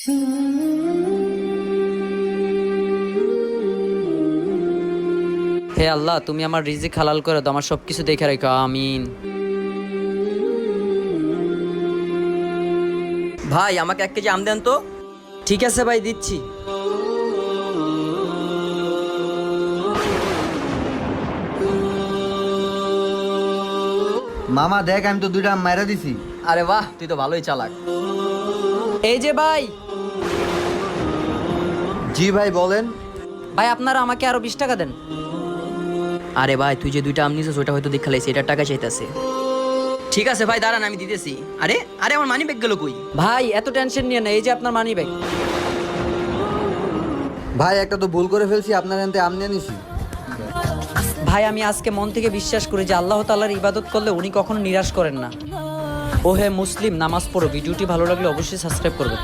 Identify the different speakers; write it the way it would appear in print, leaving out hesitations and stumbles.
Speaker 1: হে আল্লাহ, তুমি আমার রিজিক হালাল করে দাও, আমার সবকিছু দেখে রাখো, আমিন।
Speaker 2: ভাই আমাকে 1 কেজি আম দেন তো।
Speaker 1: ঠিক আছে ভাই, দিচ্ছি।
Speaker 3: মামা দেখ, আমি তো 2টা আম মাইরা দিছি।
Speaker 2: আরে বাহ, তুই তো ভালোই চালাক।
Speaker 1: এই যে ভাই।
Speaker 3: জি ভাই বলেন।
Speaker 1: ভাই আপনারা আমাকে আরো 20 টাকা দেন।
Speaker 2: আরে ভাই, তুই যে 2টা আম নিছিস ওটা হয়তো দেখা লাইছে, এটার টাকা চাইতাছে। ঠিক আছে ভাই, দাঁড়ান আমি দিতেছি। আরে আরে আমার মানি ব্যাগ গেল কই?
Speaker 1: ভাই এত টেনশন নিয়ে না, এই যে আপনার মানি ব্যাগ।
Speaker 3: ভাই একটা তো ভুল করে ফেলছি, আপনার এনতে আম নিয়ে নিছি।
Speaker 1: ভাই আমি আজকে মন থেকে বিশ্বাস করি যে আল্লাহ তাআলার ইবাদত করলে উনি কখনো নিরাশ করেন না। ও হে মুসলিম, নামাজ পড়ো। ভিডিওটি ভালো লাগলে অবশ্যই সাবস্ক্রাইব করবেন।